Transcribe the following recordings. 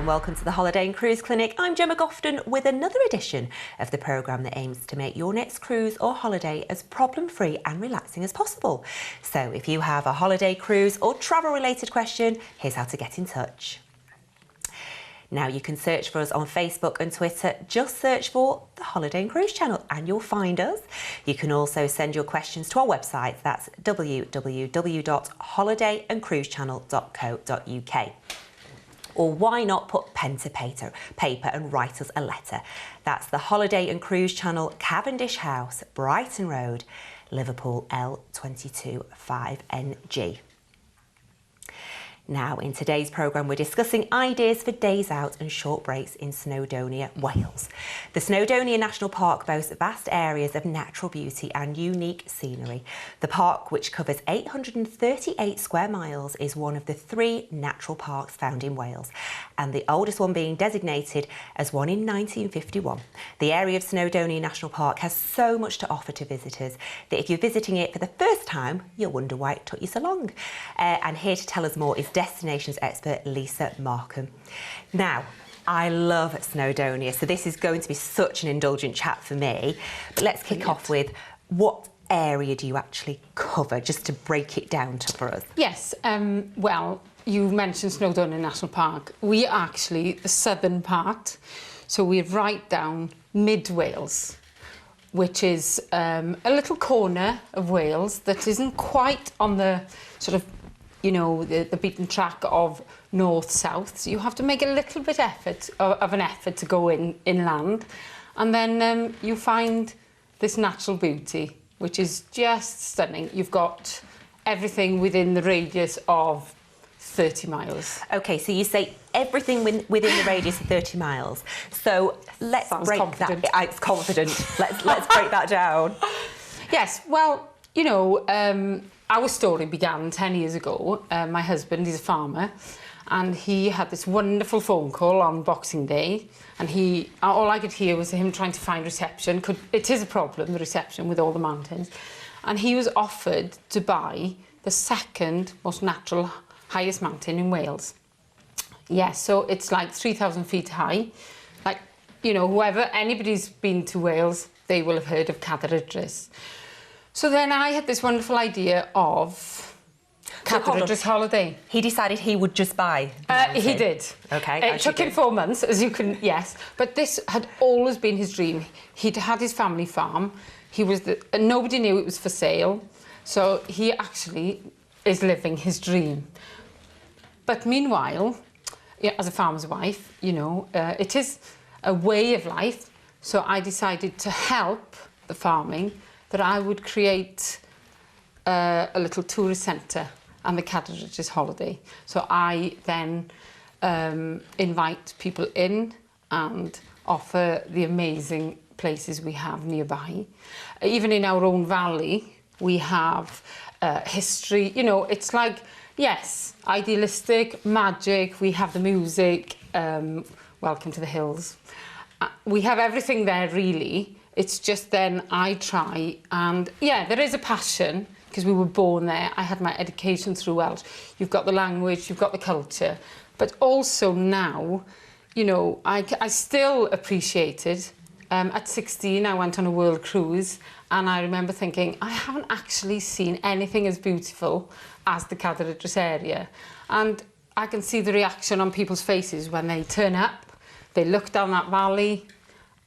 welcome to the Holiday and Cruise Clinic. I'm Jemma Gofton with another edition of the programme that aims to make your next cruise or holiday as problem-free and relaxing as possible. So if you have a holiday, cruise or travel-related question, here's how to get in touch. Now you can search for us on Facebook and Twitter. Just search for the Holiday and Cruise channel and you'll find us. You can also send your questions to our website. That's www.holidayandcruisechannel.co.uk. Or why not put pen to paper and write us a letter. That's the Holiday and Cruise Channel, Cavendish House, Brighton Road, Liverpool L22 5NG. Now, in today's programme, we're discussing ideas for days out and short breaks in Snowdonia, Wales. The Snowdonia National Park boasts vast areas of natural beauty and unique scenery. The park, which covers 838 square miles, is one of the 3 natural parks found in Wales, and the oldest one being designated as one in 1951. The area of Snowdonia National Park has so much to offer to visitors that if you're visiting it for the first time, you'll wonder why it took you so long. And here to tell us more is destinations expert Lisa Markham. Now, I love Snowdonia, so this is going to be such an indulgent chat for me. But let's kick off with, what area do you actually cover, just to break it down for us? Yes, well, you mentioned Snowdonia National Park. We are actually the southern part, so we're right down mid-Wales, which is a little corner of Wales that isn't quite on the sort of, you know, the beaten track of north-south. So you have to make a little bit of an effort to go inland. And then you find this natural beauty, which is just stunning. You've got everything within the radius of 30 miles. OK, so you say everything within the radius of 30 miles. So let's break that. It's confident. Let's break that down. Yes, well, you know, our story began 10 years ago. My husband, he's a farmer, and he had this wonderful phone call on Boxing Day, and all I could hear was him trying to find reception. It is a problem, the reception with all the mountains. And he was offered to buy the second most natural, highest mountain in Wales. Yes, so it's like 3,000 feet high. Like, you know, anybody's been to Wales, they will have heard of Cadair Idris. So then I had this wonderful idea of Cadair Idris holiday. He decided he would just buy the mountain. He did. OK. It took him 4 months, as you can, yes. But this had always been his dream. He'd had his family farm. Nobody knew it was for sale. So he actually is living his dream. But meanwhile, as a farmer's wife, you know, it is a way of life. So I decided to help the farming, that I would create a little tourist centre and the Cadair Idris holiday. So I then invite people in and offer the amazing places we have nearby. Even in our own valley, we have history. You know, it's like, yes, idealistic, magic, we have the music, welcome to the hills. We have everything there, really. It's just then I try, and yeah, there is a passion, because we were born there. I had my education through Welsh. You've got the language, you've got the culture. But also now, you know, I still appreciate it. At 16, I went on a world cruise, and I remember thinking, I haven't actually seen anything as beautiful as the Cadair Idris area. And I can see the reaction on people's faces when they turn up, they look down that valley,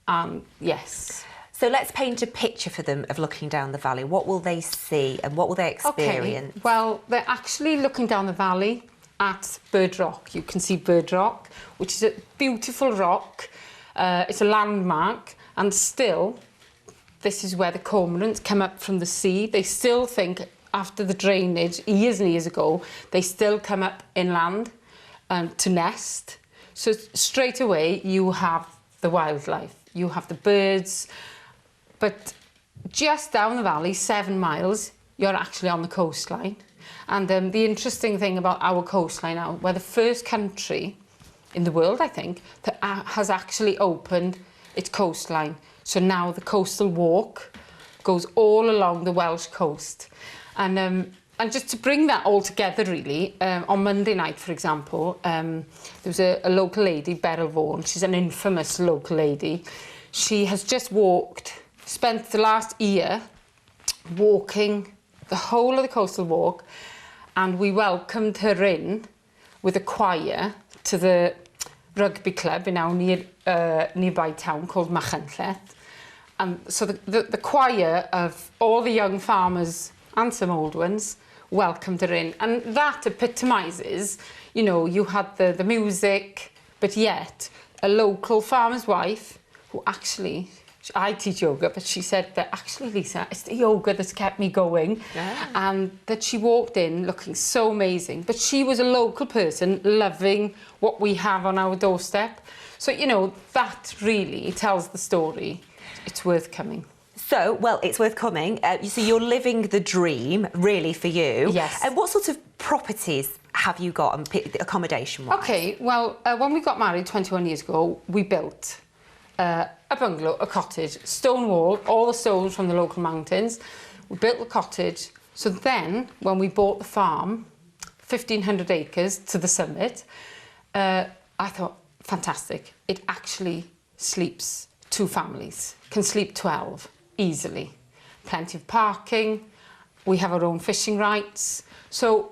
and yes. So let's paint a picture for them of looking down the valley. What will they see and what will they experience? Okay. Well, they're actually looking down the valley at Bird Rock. You can see Bird Rock, which is a beautiful rock. It's a landmark, and still, this is where the cormorants come up from the sea. They still think, after the drainage, years and years ago, they still come up inland to nest. So straight away, you have the wildlife. You have the birds. But just down the valley, 7 miles, you're actually on the coastline. And the interesting thing about our coastline now, we're the first country in the world, I think, that has actually opened its coastline. So now the coastal walk goes all along the Welsh coast. And and just to bring that all together, really, on Monday night, for example, there was a local lady, Beryl Vaughan. She's an infamous local lady. She has just spent the last year walking the whole of the coastal walk, and we welcomed her in with a choir to the rugby club in our nearby town called Machynlleth. And so the choir of all the young farmers and some old ones welcomed her in. And that epitomises, you know, you had the music, but yet a local farmer's wife who actually, I teach yoga, but she said that actually, Lisa, it's the yoga that's kept me going. Yeah. And that she walked in looking so amazing. But she was a local person loving what we have on our doorstep. So, you know, that really tells the story. It's worth coming. So, well, it's worth coming. So you're living the dream, really, for you. Yes. And what sort of properties have you got, accommodation-wise? OK, well, when we got married 21 years ago, we built a bungalow, a cottage, stone wall, all the stones from the local mountains. We built the cottage. So then, when we bought the farm, 1,500 acres to the summit, I thought, fantastic. It actually sleeps 2 families, can sleep 12 easily. Plenty of parking. We have our own fishing rights. So,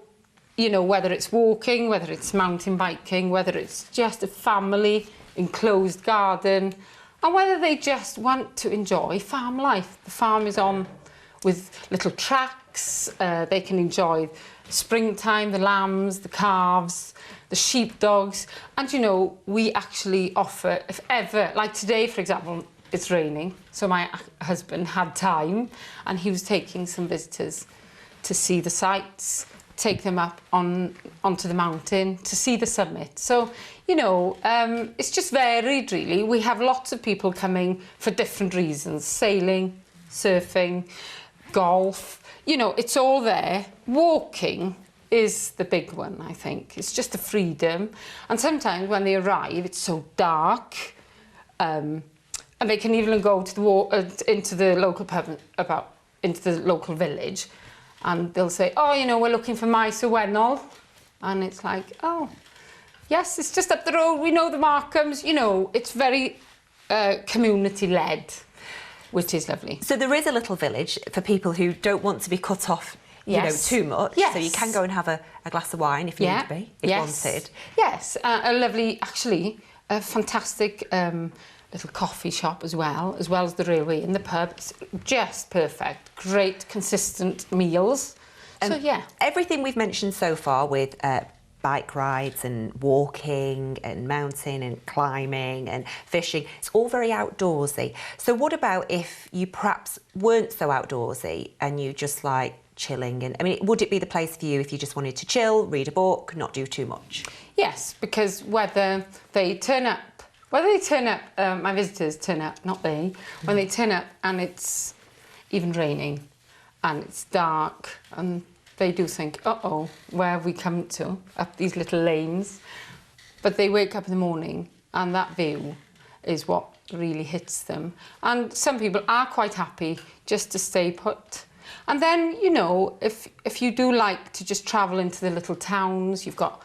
you know, whether it's walking, whether it's mountain biking, whether it's just a family enclosed garden, and whether they just want to enjoy farm life. The farm is on with little tracks. They can enjoy springtime, the lambs, the calves, the sheepdogs. And, you know, we actually offer, if ever, like today, for example, it's raining. So my husband had time and he was taking some visitors to see the sights, take them up onto the mountain to see the summit. So, you know, it's just varied, really. We have lots of people coming for different reasons. Sailing, surfing, golf. You know, it's all there. Walking is the big one, I think. It's just the freedom. And sometimes when they arrive, it's so dark. And they can even go to into the local pub, into the local village. And they'll say, oh, you know, we're looking for Maes y Wennol. And it's like, oh, yes, it's just up the road. We know the Markhams. You know, it's very community-led, which is lovely. So there is a little village for people who don't want to be cut off, you know, too much. Yes. So you can go and have a glass of wine if you need to be, if wanted. Yes, a lovely, actually, a fantastic little coffee shop as well as the railway and the pub. It's just perfect. Great, consistent meals. So, yeah. Everything we've mentioned so far with bike rides and walking and mountain and climbing and fishing, it's all very outdoorsy. So what about if you perhaps weren't so outdoorsy and you just like chilling? And I mean, would it be the place for you if you just wanted to chill, read a book, not do too much? Yes, because whether they turn up, my visitors turn up, not they, when they turn up and it's even raining and it's dark and they do think, uh-oh, where have we come to? Up these little lanes. But they wake up in the morning and that view is what really hits them. And some people are quite happy just to stay put. And then, you know, if you do like to just travel into the little towns, you've got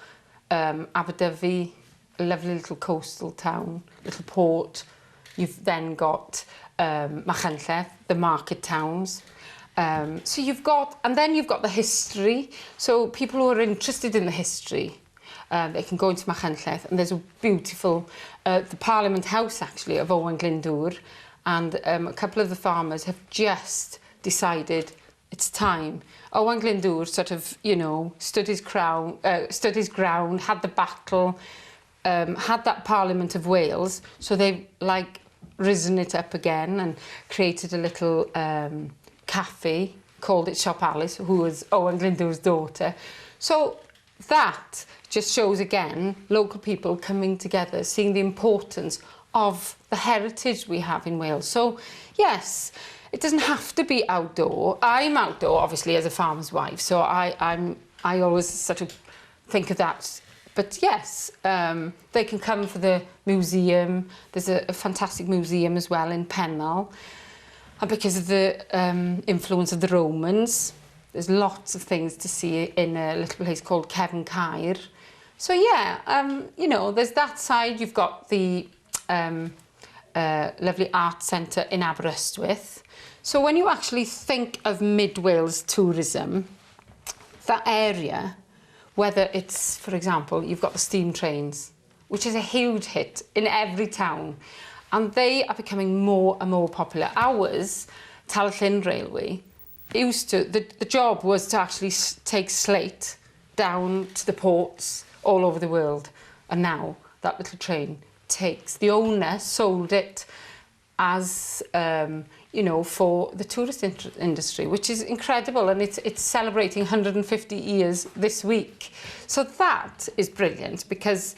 Aberdyfi, a lovely little coastal town, little port. You've then got Machynlleth, the market towns. So you've got, and then you've got the history. So people who are interested in the history, they can go into Machynlleth, and there's a beautiful, the Parliament House actually of Owen Glyndŵr, and a couple of the farmers have just decided it's time. Owen Glyndŵr sort of, you know, stood his ground, had the battle, had that Parliament of Wales, so they've like risen it up again and created a little cafe, called it Shop Alice, who was Owen Glyndŵr's daughter. So that just shows again local people coming together, seeing the importance of the heritage we have in Wales. So yes, it doesn't have to be outdoor. I'm outdoor, obviously, as a farmer's wife, so I always sort of think of that. But yes, they can come for the museum. There's a fantastic museum as well in Pennal. And because of the influence of the Romans, There's lots of things to see in a little place called Cefn Caer. So yeah, you know, there's that side. You've got the lovely art centre in Aberystwyth. So when you actually think of Mid Wales tourism, that area, whether it's, for example, you've got the steam trains, which is a huge hit in every town, and they are becoming more and more popular. Ours, Talyllyn Railway, used to, the job was to actually take slate down to the ports all over the world, and now that little train takes, the owner sold it as you know, for the tourist industry, which is incredible, and it's celebrating 150 years this week. So that is brilliant, because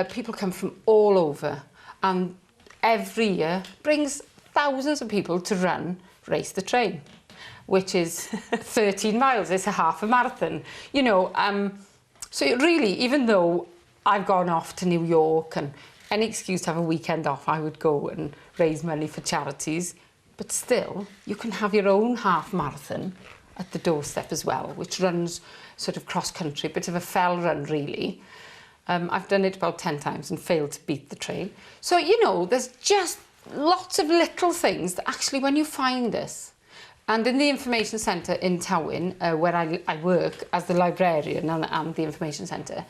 people come from all over, and every year brings thousands of people to race the train, which is 13 miles. It's a half a marathon, you know. So it really, even though I've gone off to New York, and any excuse to have a weekend off, I would go and raise money for charities. But still, you can have your own half marathon at the doorstep as well, which runs sort of cross-country, a bit of a fell run, really. I've done it about 10 times and failed to beat the train. So, you know, there's just lots of little things that actually, when you find this, and in the information centre in Tywyn, where I work as the librarian and the information centre,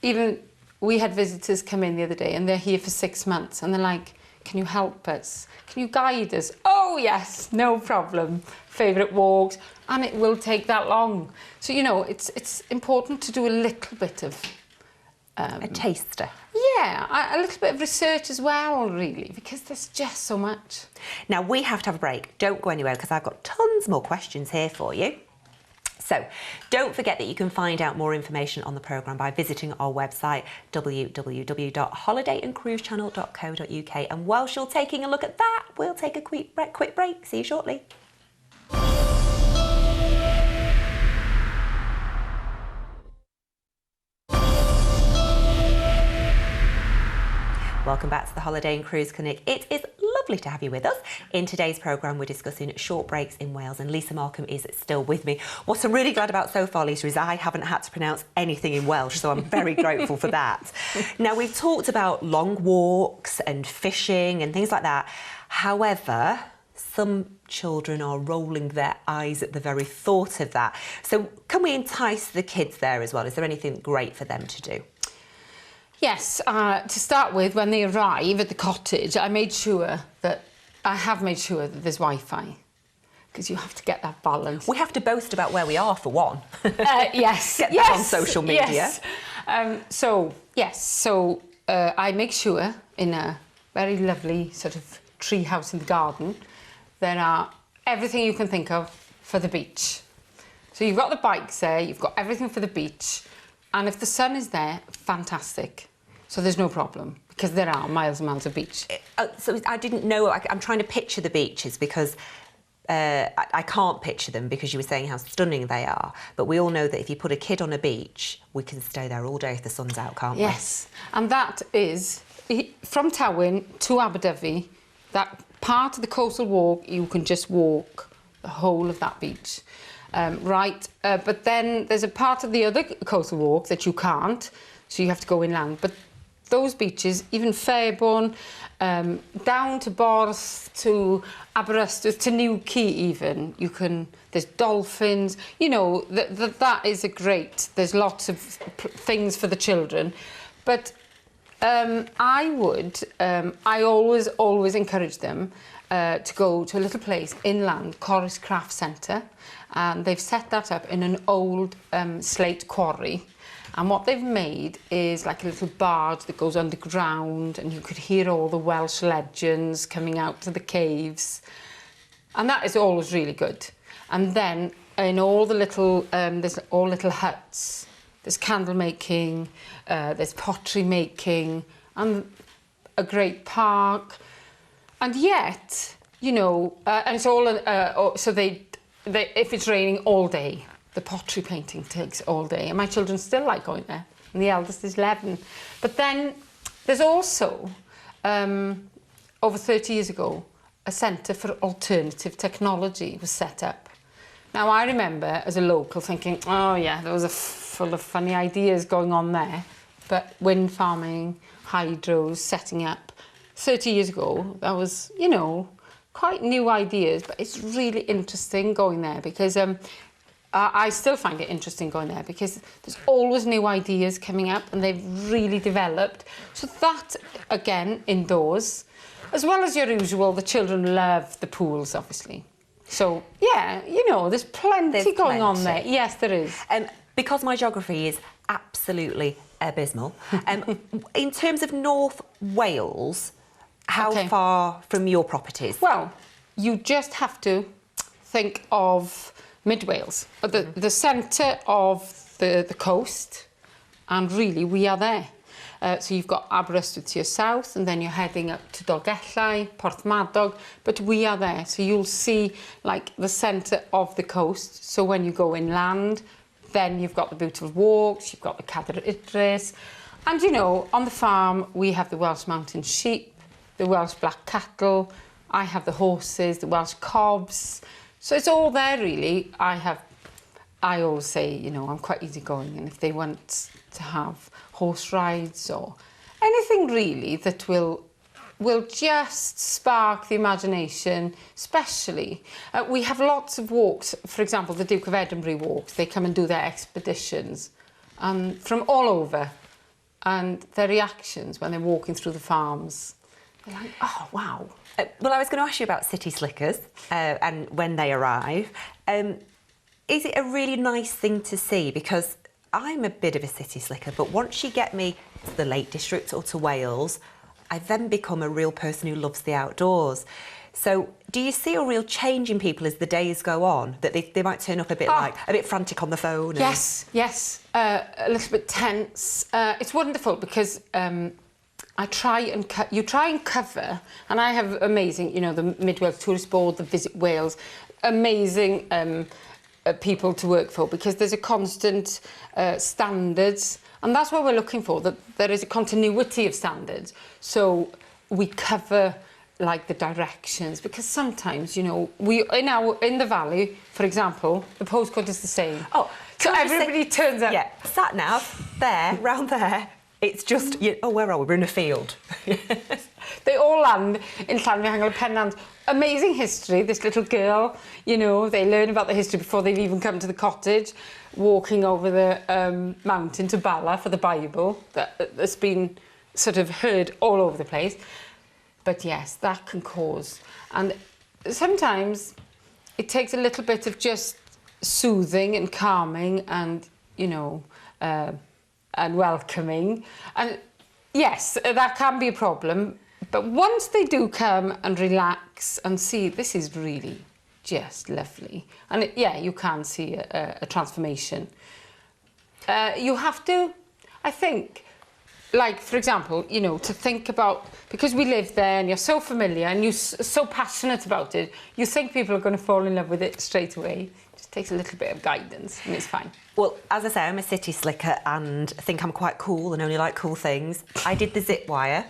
even we had visitors come in the other day, and they're here for 6 months, and they're like, can you help us? Can you guide us? Oh yes, no problem. Favourite walks, and it will take that long. So, you know, it's important to do a little bit of a taster. Yeah, a little bit of research as well, really, because there's just so much. Now, we have to have a break. Don't go anywhere, because I've got tons more questions here for you. So don't forget that you can find out more information on the programme by visiting our website, www.holidayandcruisechannel.co.uk. And whilst you're taking a look at that, we'll take a quick break. See you shortly. Welcome back to the Holiday and Cruise Clinic. It is lovely to have you with us. In today's programme, we're discussing short breaks in Wales, and Lisa Markham is still with me. What I'm really glad about so far, Lisa, is I haven't had to pronounce anything in Welsh, so I'm very grateful for that. Now, we've talked about long walks and fishing and things like that. However, some children are rolling their eyes at the very thought of that. So can we entice the kids there as well? Is there anything great for them to do? Yes, to start with, when they arrive at the cottage, I have made sure that there's Wi-Fi, because you have to get that balance. We have to boast about where we are, for one. Yes. Get that on social media. Yes. So I make sure, in a very lovely sort of tree house in the garden, there are everything you can think of for the beach. So you've got the bikes there, you've got everything for the beach. And if the sun is there, fantastic. So there's no problem, because there are miles and miles of beach. So I didn't know, I'm trying to picture the beaches, because I can't picture them, because you were saying how stunning they are. But we all know that if you put a kid on a beach, we can stay there all day if the sun's out, can't we? Yes, and that is, from Tywyn to Aberdyfi, that part of the coastal walk, you can just walk the whole of that beach. But then there's a part of the other coastal walk that you can't, so you have to go inland. But those beaches, even Fairborn, down to Borth, to Aberystwyth, to Newquay even, there's dolphins, you know, that is there's lots of things for the children. But I always encourage them to go to a little place inland, Corris Craft Centre, and they've set that up in an old slate quarry. And what they've made is like a little barge that goes underground, and you could hear all the Welsh legends coming out to the caves. And that is always really good. And then in all the little, there's all little huts. There's candle making, there's pottery making, and a great park. And yet, you know, and it's all, so if it's raining all day, the pottery painting takes all day, and my children still like going there, and the eldest is 11. But then there's also, over 30 years ago, a centre for alternative technology was set up. Now, I remember as a local thinking, oh yeah, there was full of funny ideas going on there. But wind farming, hydros, setting up, 30 years ago, that was, you know, quite new ideas, but it's really interesting going there because I still find it interesting going there because there's always new ideas coming up and they've really developed. So that, again, indoors, as well as your usual, the children love the pools, obviously. So, yeah, you know, there's plenty going on there. Yes, there is. Because my geography is absolutely abysmal, in terms of North Wales, how far from your properties? Well, you just have to think of Mid Wales, the centre of the coast, and really we are there. So you've got Aberystwyth to your south, and then you're heading up to Dolgellau, Porthmadog, but we are there. So you'll see like the centre of the coast. So when you go inland, then you've got the beautiful walks, you've got the Cadair Idris, and you know, on the farm we have the Welsh mountain sheep, the Welsh black cattle, I have the horses, the Welsh cobs. So it's all there really. I always say, you know, I'm quite easygoing, and if they want to have horse rides or anything really that will just spark the imagination, especially. We have lots of walks, for example, the Duke of Edinburgh walks, they come and do their expeditions from all over, and their reactions when they're walking through the farms, they're like, oh, wow. Well, I was going to ask you about city slickers and when they arrive. Is it a really nice thing to see? Because I'm a bit of a city slicker, but once you get me to the Lake District or to Wales, I then become a real person who loves the outdoors. So do you see a real change in people as the days go on, that they might turn up a bit a bit frantic on the phone? And... Yes, a little bit tense. It's wonderful because you try and cover, and I have amazing, you know, the Mid Wales Tourist Board, the Visit Wales, amazing people to work for, because there's a constant standards, and that's what we're looking for, that there is a continuity of standards. So we cover like the directions, because sometimes, you know, in the valley, for example, the postcode is the same. Oh, so everybody turns up. Yeah, sat nav there, round there. It's just, oh, where are we? We're in a field. They all land in Llanfihangel Pennant. Amazing history. This little girl, you know, they learn about the history before they've even come to the cottage, walking over the mountain to Bala for the Bible. That's been sort of heard all over the place. But yes, that can cause. And sometimes it takes a little bit of just soothing and calming and, you know, and welcoming. And yes, that can be a problem. But once they do come and relax and see, this is really just lovely. And yeah, you can see a transformation. You have to, I think, like, for example, you know, to think about, because we live there and you're so familiar and you're so passionate about it, you think people are going to fall in love with it straight away. It just takes a little bit of guidance and it's fine. Well, as I say, I'm a city slicker and think I'm quite cool and only like cool things. I did the zip wire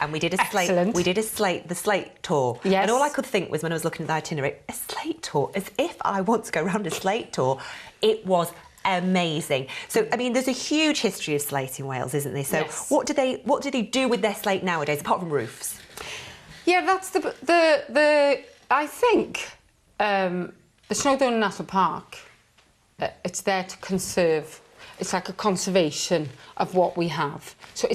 and we did a slate, the slate tour. Yes. And all I could think was, when I was looking at the itinerary, a slate tour, as if I want to go around a slate tour. It was amazing. So, I mean, there's a huge history of slate in Wales, isn't there? So yes. What do they do with their slate nowadays, apart from roofs? Yeah, that's I think the Snowdonia National Park, it's there to conserve. It's like a conservation of what we have. So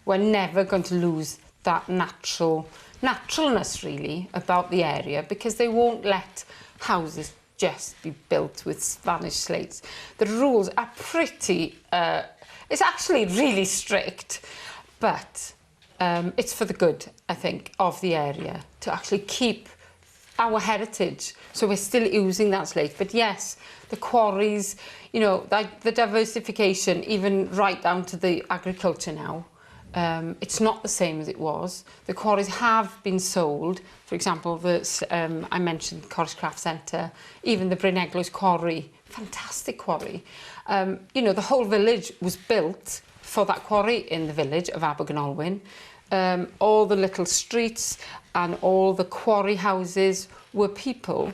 we're never going to lose that naturalness really about the area, because they won't let houses just be built with Spanish slates. The rules are pretty, it's actually really strict, but it's for the good, I think, of the area to actually keep our heritage. So we're still using that slate. But yes, the quarries, you know, the diversification, even right down to the agriculture now, it's not the same as it was. The quarries have been sold. For example, I mentioned Corris Craft Centre, even the Bryn Eglwys quarry, fantastic quarry. You know, the whole village was built for that quarry in the village of Abergynolwyn. All the little streets and all the quarry houses were people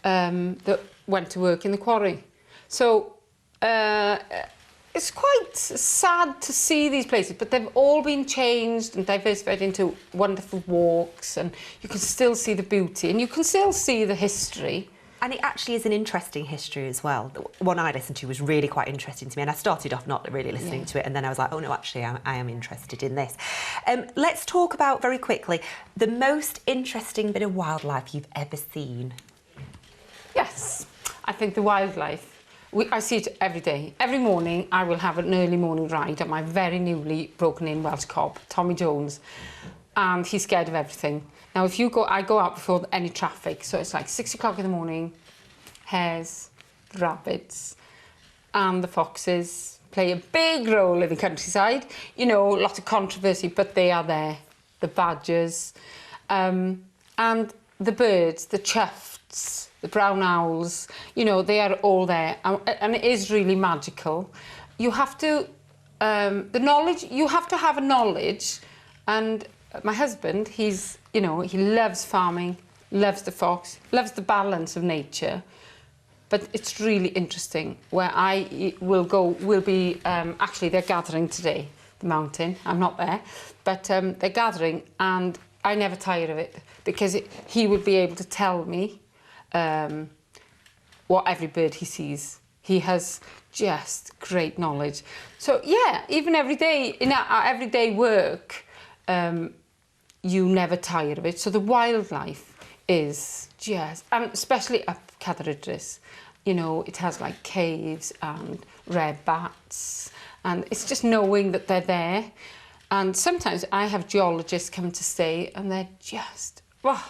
that went to work in the quarry. So it's quite sad to see these places, but they've all been changed and diversified into wonderful walks, and you can still see the beauty and you can still see the history. And it actually is an interesting history as well. The one I listened to was really quite interesting to me, and I started off not really listening to it, and then I was like, oh no, actually I am interested in this. Let's talk about, very quickly, the most interesting bit of wildlife you've ever seen. Yes, I think the wildlife, I see it every day. Every morning I will have an early morning ride on my very newly broken in Welsh cob, Tommy Jones, and he's scared of everything. Now I go out before any traffic, so it's like 6 o'clock in the morning, hares, the rabbits and the foxes play a big role in the countryside. You know, lots of controversy, but they are there. The badgers, and the birds, the choughs, the brown owls, you know, they are all there, and it is really magical. You have to, you have to have a knowledge, and my husband, he's, you know, he loves farming, loves the fox, loves the balance of nature, but it's really interesting. Where I will go, actually they're gathering today, the mountain, I'm not there, but they're gathering, and I never tire of it, because he would be able to tell me what every bird he sees. He has just great knowledge. So yeah, even every day, in our everyday work, you never tire of it. So the wildlife is just, and especially up Cadair Idris, you know, it has like caves and red bats, and it's just knowing that they're there. And sometimes I have geologists come to stay, and they're just, wow,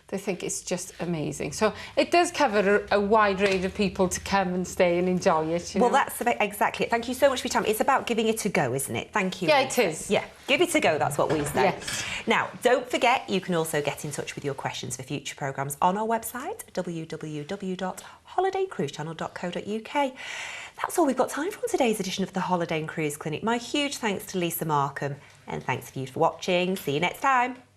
they think it's just amazing. So it does cover a wide range of people to come and stay and enjoy it. You know? Well, that's exactly it. Thank you so much for your time. It's about giving it a go, isn't it? Thank you. Yeah, Lisa. it is. Yeah, give it a go, that's what we say. Yes. Now, don't forget, you can also get in touch with your questions for future programmes on our website, www.holidaycruisechannel.co.uk. That's all we've got time for on today's edition of the Holiday and Cruise Clinic. My huge thanks to Lisa Markham, and thanks for you for watching. See you next time.